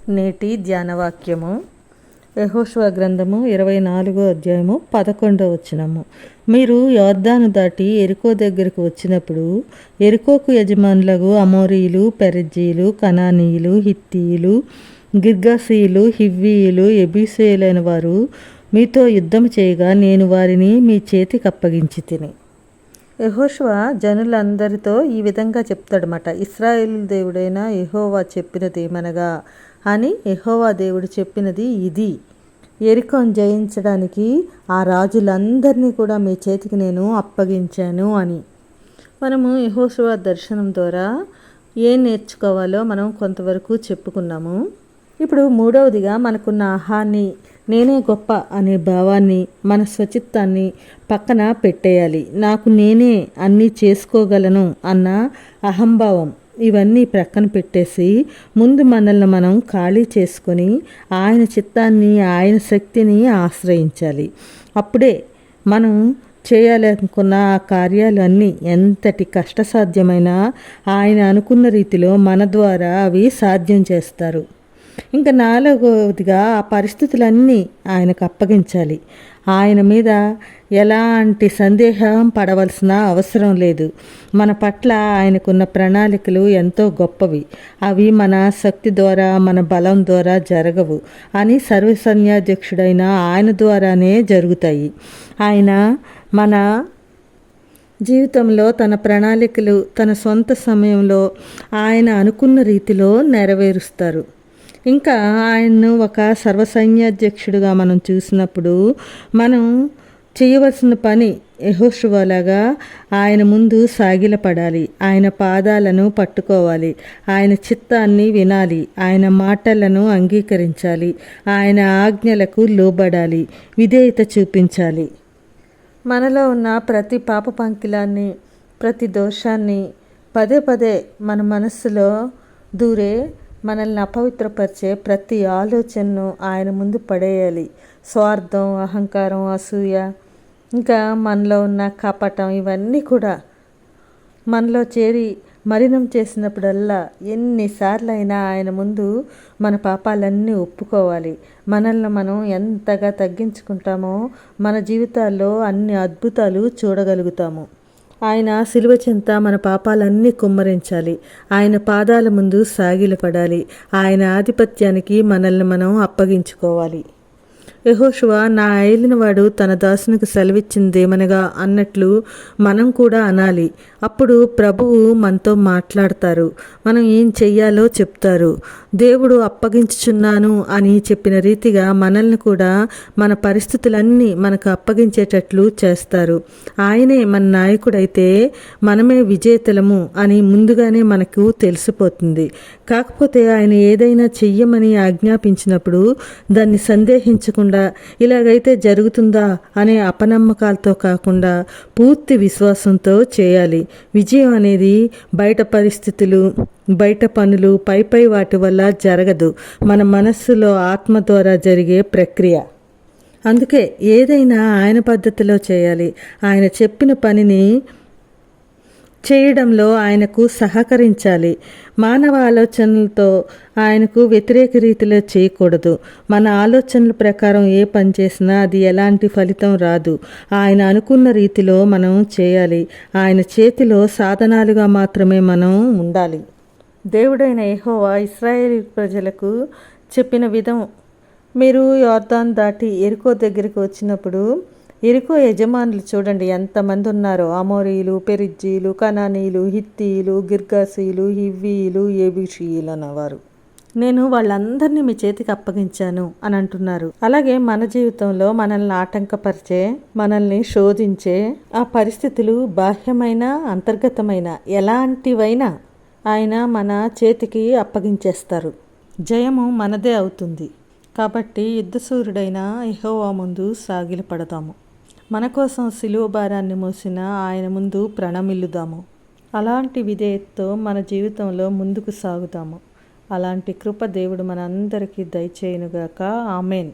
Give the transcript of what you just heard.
నేటి ధ్యానవాక్యము యెహోషువ గ్రంథము 24వ అధ్యాయము 11వ వచనము. మీరు యొర్దాను దాటి యెరికో దగ్గరకు వచ్చినప్పుడు యెరికోకు యజమానులకు అమోరీయులు, పెరిజ్జీయులు, కనానీయులు, హిత్తీయులు, గిర్గాషీయులు, హివ్వీయులు, యెబూసీయులైన వారు మీతో యుద్ధము చేయగా నేను వారిని మీ చేతికి అప్పగించి తిని. యెహోషువ జనులందరితో ఈ విధంగా చెప్తాడనమాట. ఇశ్రాయేలు దేవుడైన యెహోవా చెప్పినది ఏమనగా అని యెహోవా దేవుడు చెప్పినది ఇది: యెరికోను జయించడానికి ఆ రాజులందరినీ కూడా మీ చేతికి నేను అప్పగించాను అని. మనము యెహోషువ దర్శనం ద్వారా ఏం నేర్చుకోవాలో మనం కొంతవరకు చెప్పుకున్నాము. ఇప్పుడు మూడవదిగా మనకున్న ఆహాన్ని, నేనే గొప్ప అనే భావాన్ని, మన స్వచిత్తాన్ని పక్కన పెట్టేయాలి. నాకు నేనే అన్నీ చేసుకోగలను అన్న అహంభావం, ఇవన్నీ ప్రక్కన పెట్టేసి ముందు మనల్ని మనం ఖాళీ చేసుకొని ఆయన చిత్తాన్ని, ఆయన శక్తిని ఆశ్రయించాలి. అప్పుడే మనం చేయాలనుకున్న ఆ కార్యాలు అన్నీ ఎంతటి కష్టసాధ్యమైన ఆయన అనుకున్న రీతిలో మన ద్వారా అవి సాధ్యం చేస్తారు. ఇంకా నాలుగవదిగా ఆ పరిస్థితులన్నీ ఆయనకు అప్పగించాలి. ఆయన మీద ఎలాంటి సందేహం పడవలసిన అవసరం లేదు. మన పట్ల ఆయనకున్న ప్రణాళికలు ఎంతో గొప్పవి. అవి మన శక్తి ద్వారా, మన బలం ద్వారా జరగవు అని సర్వసైన్యాధ్యక్షుడైన ఆయన ద్వారానే జరుగుతాయి. ఆయన మన జీవితంలో తన ప్రణాళికలు తన సొంత సమయంలో ఆయన అనుకున్న రీతిలో నెరవేరుస్తారు. ఇంకా ఆయన్ను ఒక సర్వసైన్యాధ్యక్షుడిగా మనం చూసినప్పుడు మనం చేయవలసిన పని యెహోషువలాగా ఆయన ముందు సాగిలపడాలి. ఆయన పాదాలను పట్టుకోవాలి. ఆయన చిత్తాన్ని వినాలి. ఆయన మాటలను అంగీకరించాలి. ఆయన ఆజ్ఞలకు లోబడాలి. విధేయత చూపించాలి. మనలో ఉన్న ప్రతి పాప పంకిలాన్ని, ప్రతి దోషాన్ని పదే పదే మన మనస్సులో దూరే, మనల్ని అపవిత్రపరిచే ప్రతి ఆలోచనను ఆయన ముందు పడేయాలి. స్వార్థం, అహంకారం, అసూయ, ఇంకా మనలో ఉన్న కపటం, ఇవన్నీ కూడా మనలో చేరి మలినం చేసినప్పుడల్లా ఎన్నిసార్లు అయినా ఆయన ముందు మన పాపాలన్నీ ఒప్పుకోవాలి. మనల్ని మనం ఎంతగా తగ్గించుకుంటామో మన జీవితాల్లో అన్ని అద్భుతాలు చూడగలుగుతాము. ఆయన శిలువ చెంత మన పాపాలన్నీ కుమ్మరించాలి. ఆయన పాదాల ముందు సాగిలపడాలి. ఆయన ఆధిపత్యానికి మనల్ని మనం అప్పగించుకోవాలి. యెహోషువ నా ఏలినవాడు తన దాసునికి సెలవిచ్చిందేమనగా అన్నట్లు మనం కూడా అనాలి. అప్పుడు ప్రభువు మనతో మాట్లాడతారు. మనం ఏం చెయ్యాలో చెప్తారు. దేవుడు అప్పగించుచున్నాను అని చెప్పిన రీతిగా మనల్ని కూడా మన పరిస్థితులన్నీ మనకు అప్పగించేటట్లు చేస్తారు. ఆయనే మన నాయకుడైతే మనమే విజేతలము అని ముందుగానే మనకు తెలిసిపోతుంది. కాకపోతే ఆయన ఏదైనా చెయ్యమని ఆజ్ఞాపించినప్పుడు దాన్ని సందేహించకుండా ఇలాగైతే జరుగుతుందా అనే అపనమ్మకాలతో కాకుండా పూర్తి విశ్వాసంతో చేయాలి. విజయం అనేది బయట పరిస్థితులు, బయట పనులు, పై వాటి వల్ల జరగదు. మన మనస్సులో ఆత్మ ద్వారా జరిగే ప్రక్రియ. అందుకే ఏదైనా ఆయన పద్ధతిలో చేయాలి. ఆయన చెప్పిన పనిని చేయడంలో ఆయనకు సహకరించాలి. మానవ ఆలోచనలతో ఆయనకు వ్యతిరేక రీతిలో చేయకూడదు. మన ఆలోచనల ప్రకారం ఏ పని చేసినా అది ఎలాంటి ఫలితం రాదు. ఆయన అనుకున్న రీతిలో మనం చేయాలి. ఆయన చేతిలో సాధనాలుగా మాత్రమే మనం ఉండాలి. దేవుడైన యెహోవా ఇశ్రాయేలు ప్రజలకు చెప్పిన విధం, మీరు యొర్దాను దాటి యెరికో దగ్గరికి వచ్చినప్పుడు యెరికో యజమానులు చూడండి ఎంతమంది ఉన్నారో. అమోరీయులు, పెరిజ్జీయులు, కనానీయులు, హిత్తీయులు, గిర్గాషీయులు, హివ్వీయులు, యెబూసీయులు అన్నవారు. నేను వాళ్ళందరినీ మీ చేతికి అప్పగించాను అని అంటున్నారు. అలాగే మన జీవితంలో మనల్ని ఆటంకపరిచే, మనల్ని శోధించే ఆ పరిస్థితులు బాహ్యమైన, అంతర్గతమైన ఎలాంటివైనా ఆయన మన చేతికి అప్పగించేస్తారు. జయము మనదే అవుతుంది. కాబట్టి యుద్ధశూరుడైన యెహోవా ముందు సాగిలపడదాము. మన కోసం శిలువ భారాన్ని మోసిన ఆయన ముందు ప్రణమిల్లుదాము. అలాంటి విధేయతతో మన జీవితంలో ముందుకు సాగుదాము. అలాంటి కృప దేవుడు మనందరికీ దయచేయునుగాక. ఆమేన్.